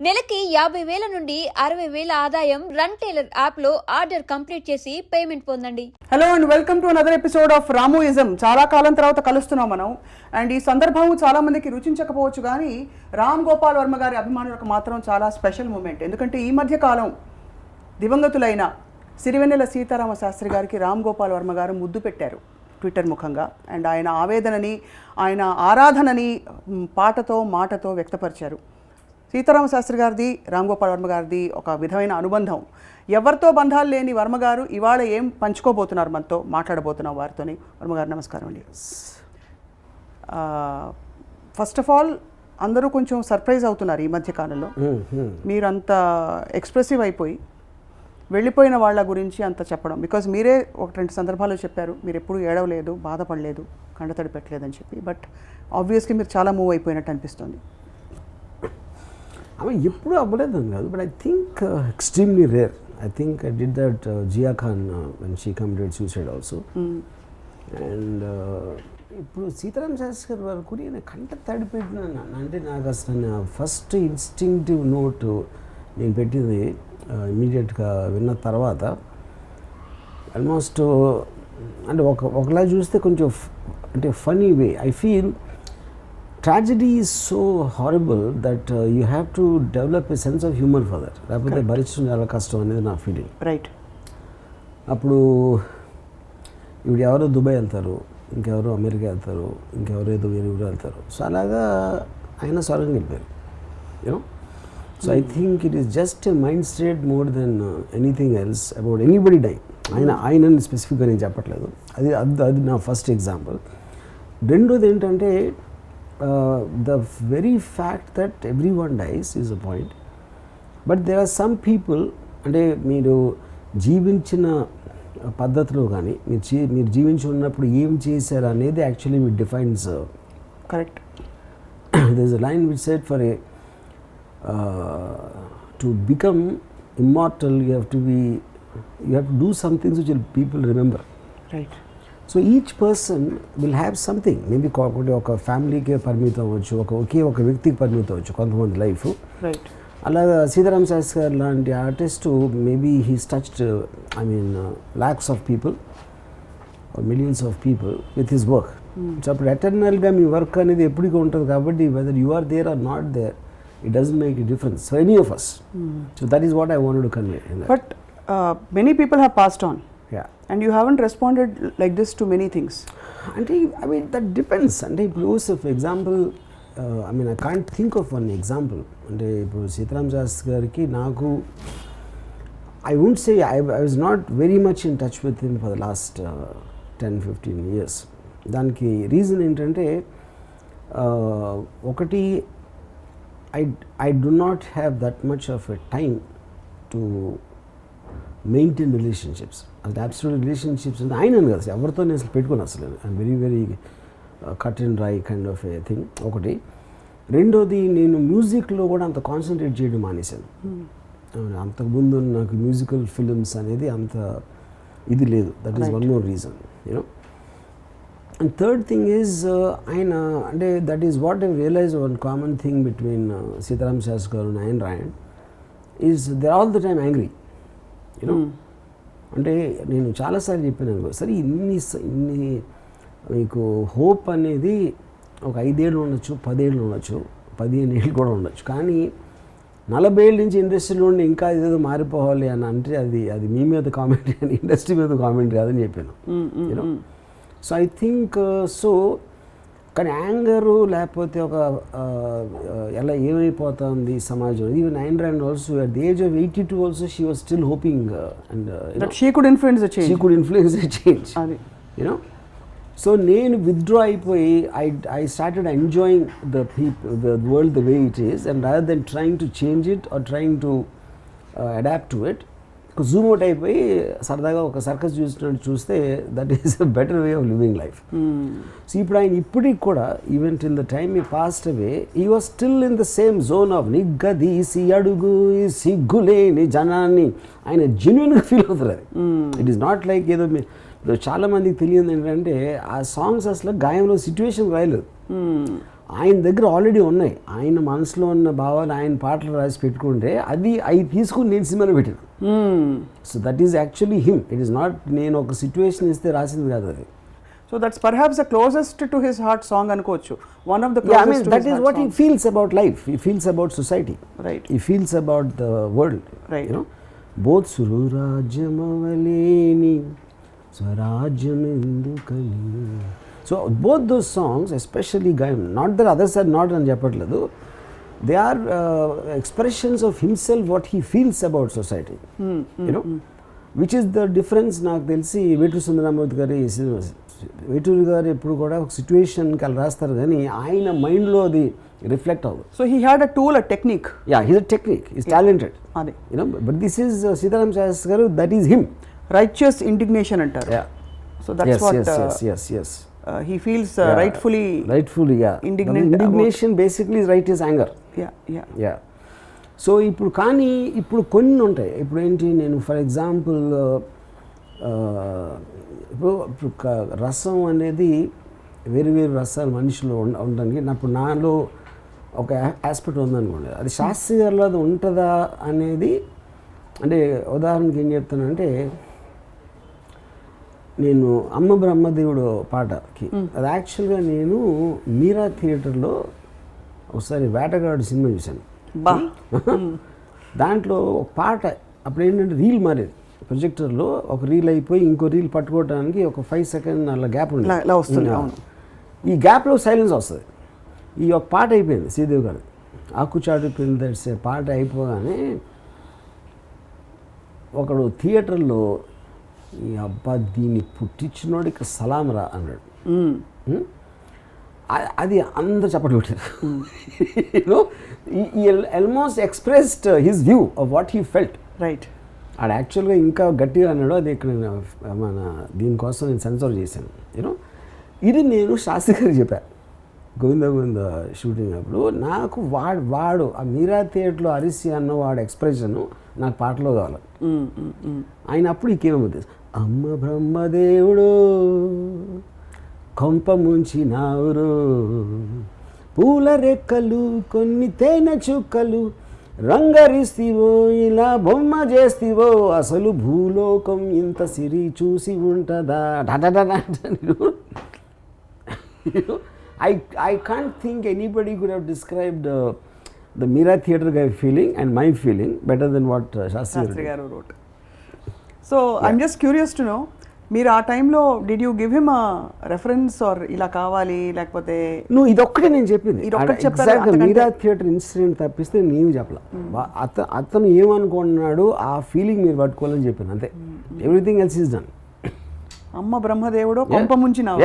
నెలకి 50,000 నుండి 60,000 ఆదాయం రన్ టైలర్ యాప్ లో ఆర్డర్ కంప్లీట్ చేసి పేమెంట్ పొందండి. Hello and welcome to another episode of Ramoism. చాలా కాలం తర్వాత కలుస్తున్నాం మనం. అండ్ ఈ సందర్భం చాలా మందికి రుచించకపోవచ్చు కానీ రామ్ గోపాల్ వర్మ గారి అభిమానులకు మాత్రం చాలా స్పెషల్ మూమెంట్. ఎందుకంటే ఈ మధ్య కాలం దివంగతులైన సిరివెన్నెల సీతారామ శాస్త్రి గారికి రామ్ గోపాల్ వర్మ గారు ముద్దు పెట్టారు ట్విట్టర్ ముఖంగా. అండ్ ఆయన ఆవేదనని, ఆయన ఆరాధనని పాటతో మాటతో వ్యక్తపరిచారు. సీతారామ శాస్త్రి గారిది, రామ్ గోపాల్ వర్మ గారిది ఒక విధమైన అనుబంధం. ఎవరితో బంధాలు లేని వర్మ గారు ఇవాళ ఏం పంచుకోబోతున్నారు, మనతో మాట్లాడబోతున్నాం వారితోని. వర్మ గారు నమస్కారం అండి. ఫస్ట్ ఆఫ్ ఆల్ అందరూ కొంచెం సర్ప్రైజ్ అవుతున్నారు ఈ మధ్య కాలంలో. మీరు అంత ఎక్స్ప్రెసివ్ అయిపోయి వెళ్ళిపోయిన వాళ్ళ గురించి అంత చెప్పడం. బికాజ్ మీరే ఒక 2 సందర్భాలు చెప్పారు మీరు ఎప్పుడు ఏడవలేదు, బాధపడలేదు, కండతడి పెట్టలేదని చెప్పి. బట్ ఆబ్వియస్లీ మీరు చాలా మూవ్ అయిపోయినట్టు అనిపిస్తుంది. I mean, ఎప్పుడు అవ్వలేదని కాదు, but I think extremely rare. I think I did that Jiah Khan when she committed suicide also. And ఇప్పుడు సీతారామ శాస్త్రి గారి వరకు నేను కంట తడిపెట్టినాను. అంటే నాకు అసలు ఫస్ట్ ఇన్స్టింక్టివ్ నోట్ నేను పెట్టింది ఇమీడియట్గా విన్న తర్వాత ఆల్మోస్ట్ అంటే ఒకలా చూస్తే కొంచెం అంటే funny way. I feel tragedy is so horrible that you have to develop a sense of humor for that. లేకపోతే భరించడం చాలా కష్టం అనేది నా ఫీలింగ్. రైట్. అప్పుడు ఇప్పుడు ఎవరో దుబాయ్ వెళ్తారు, ఇంకెవరో అమెరికా వెళ్తారు, ఇంకెవరో ఏదో వేరే ఊరు వెళ్తారు. సో అలాగా ఆయన స్వర్గం వెళ్ళిపోయారు, you know. So I think it is just a mind state more than anything else about anybody die. ఆయనని స్పెసిఫిక్గా నేను చెప్పట్లేదు. అది నా ఫస్ట్ ఎగ్జాంపుల్. రెండోది ఏంటంటే the very fact that everyone dies is a point, but there are some people అంటే మీరు జీవించిన పద్ధతిలో కానీ మీరు జీవించి ఉన్నప్పుడు ఏం చేశారు అనేది actually with defines. Correct. there is a line which said for a to become immortal you have to do some things which will people remember. Right. So each person will have something. Maybe ఒక ఫ్యామిలీకే పరిమితం అవ్వచ్చు, ఒక వ్యక్తికి పరిమితం అవ్వచ్చు కొంతమంది life. Right. అలాగా సీతారామ శాస్త్రి గారు లాంటి artist maybe he's touched I mean lakhs of people or millions of people with his work. So అప్పుడు ఎటర్నల్గా మీ వర్క్ అనేది ఎప్పటికీ ఉంటుంది కాబట్టి whether you are there or not there it doesn't make a difference for any of us. So that is what I wanted to convey. But many people have passed on. Yeah. And you haven't responded like this to many things. అంటే I mean that depends. అంటే ఇప్పుడు for example I mean I can't think of one example. అంటే ఇప్పుడు సీతారామ శాస్త్రి గారికి నాకు I won't say I was not very much in touch with him for the last 10-15 years. దానికి reason ఏంటంటే ఒకటి I do not have that much of a time to maintain relationships. అది absolute relationships అంటే ఆయన కదా ఎవరితో నేను అసలు పెట్టుకుని అసలు I'm very very cut and dry kind of a thing ఒకటి. రెండోది నేను మ్యూజిక్లో కూడా అంత కాన్సన్ట్రేట్ చేయడం మానేశాను. అంతకుముందు నాకు మ్యూజికల్ ఫిల్మ్స్ అనేది అంత ఇది లేదు. That is one more reason, you know. And third thing is ఆయన అంటే that is what I realise one common thing between Sitarama Sastry garu and ఆయన రాయన్ is they all the time angry, you know. అంటే నేను చాలాసార్లు చెప్పాను సరే ఇన్ని మీకు హోప్ అనేది ఒక 5 ఏళ్ళు ఉండొచ్చు, 10 ఏళ్ళు ఉండొచ్చు, 15 ఏళ్ళు కూడా ఉండొచ్చు. కానీ 40 ఏళ్ళ నుంచి ఇండస్ట్రీలో ఉండి ఇంకా ఏదో మారిపోవాలి అని అంటే అది మీ మీద కామెంటరీ అని ఇండస్ట్రీ మీద కామెంటరీ కాదని చెప్పాను, you know. So I think so కానీ యాంగరు లేకపోతే ఒక ఎలా ఏమైపోతుంది సమాజం. Even Ayn Rand also at the age of 82 also she was still hoping and she could influence the change, you know. So నేను విత్డ్రా అయిపోయి I started enjoying the world the way it is and rather than trying to change it or trying to adapt to it. Zoom out అయిపోయి సరదాగా ఒక circus చూసినట్టు చూస్తే that is a better way of living life. So ఇప్పుడు ఆయన ఇప్పటికి కూడా even till the time he passed away he was still in the same zone of నిగ్గదీసి అడుగు సిగ్గులేని జనాన్ని ఆయన జెన్యున్గా ఫీల్ అవుతారు. అది ఇట్ ఈస్ నాట్ లైక్ ఏదో చాలామందికి తెలియదు ఏంటంటే ఆ సాంగ్స్ అసలు గాయంలో సిచ్యువేషన్ రాయలేదు. ఆయన దగ్గర ఆల్రెడీ ఉన్నాయి, ఆయన మనసులో ఉన్న భావాలు ఆయన పాటలు రాసి పెట్టుకుంటే అవి తీసుకుని నేను సినిమాలో పెట్టాను. So that is actually him. It is not నేను ఒక సిచ్యువేషన్ ఇస్తే రాసింది కాదు అది. So that's perhaps the closest to his heart song అనుకోవచ్చు. One of the closest. Yeah, I mean, to that his is what songs. He feels about life. He feels about society. Right. He feels about the world. Right. You know, both sururajamavaleni swarajyamendukani. So both those songs, especially Gayam, not that others are not అని చెప్పట్లేదు, they are expressions of himself, what he feels about society. You know, which is the difference. నాకు తెలిసి వేటూరి సుందరరామూర్తి గారి వేటూరి గారు ఎప్పుడు కూడా ఒక సిచ్యువేషన్కి అలా రాస్తారు కానీ ఆయన మైండ్లో అది రిఫ్లెక్ట్ అవ్వదు. So he had a tool, a technique. Yeah, he's a technique, he's talented. అదే you know, but this is Sitarama Sastry garu, that is him. Righteous indignation అంటారు. Yeah, so that's what yes he feels rightfully yeah. indignant. Indignation basically is right is anger. Yeah. So ఇప్పుడు కానీ ఇప్పుడు కొన్ని ఉంటాయి. ఇప్పుడు ఏంటి, నేను ఫర్ ఎగ్జాంపుల్ ఇప్పుడు రసం అనేది వేరు వేరు రసాలు మనిషిలో ఉండడానికి ఇప్పుడు నాలో ఒక ఆస్పెక్ట్ ఉందనుకోండి, అది శాస్త్రి గారిలో అది ఉంటుందా అనేది. అంటే ఉదాహరణకి ఏం చెప్తానంటే, నేను అమ్మ బ్రహ్మదేవుడు పాటకి అది యాక్చువల్గా నేను మీరా థియేటర్లో ఒకసారి వేటగాడు సినిమా చూశాను. దాంట్లో ఒక పాట అప్పుడు ఏంటంటే రీల్ మారేది, ప్రొజెక్టర్లో ఒక రీల్ అయిపోయి ఇంకో రీల్ పట్టుకోవడానికి ఒక 5 సెకండ్ అలా గ్యాప్ వస్తుంది. ఈ గ్యాప్లో సైలెన్స్ వస్తుంది. ఈ ఒక పాట అయిపోయింది శ్రీదేవి గారు, ఆకుచాటు పిల్లదడిసే పాట అయిపోగానే ఒకడు థియేటర్లో, ఈ అబ్బా దీన్ని పుట్టించినోడికి సలాం రా అన్నాడు. అది అందరూ చప్పట్లు కొట్టారు. Almost expressed his view of what he felt. Right. అది యాక్చువల్గా ఇంకా గట్టిగా అన్నాడు. అది ఇక్కడ మన దీనికోసం నేను సెన్సార్ చేశాను. యూనో, ఇది నేను శాస్త్రి గారికి చెప్పాను గోవింద షూటింగ్ అప్పుడు. నాకు వాడు ఆ మీరా థియేటర్లో అరిసి అన్న వాడు ఎక్స్ప్రెషన్ నాకు పాటలో కావాలి. ఆయన అప్పుడు ఇంకేమవుతుంది, అమ్మ బ్రహ్మదేవుడు కొంప ముంచినావురు, పూల రెక్కలు కొన్ని తేనె చుక్కలు రంగరిస్తివో ఇలా బొమ్మ చేస్తివో, అసలు భూలోకం ఇంత సిరి చూసి ఉంటుందా. I can't think anybody could have described the Meera Theatre guy feeling and my feeling better than what Shastri garu wrote. So yeah. I'm just curious to know, మీరు ఆ టైంలో did you give him a reference or ఇలా కావాలి లేకపోతే నువ్వు ఇదొక్కటే నేను చెప్పింది. ఎగ్జాక్ట్గా మీరా థియేటర్ ఇన్సిడెంట్ తప్పిస్తే నేను చెప్పలా. అతను ఏమనుకున్నాడు ఆ ఫీలింగ్ మీరు పట్టుకోవాలని చెప్పాను అంతే. Everything else is done. అమ్మ బ్రహ్మదేవుడు కొంప ముంచినావు.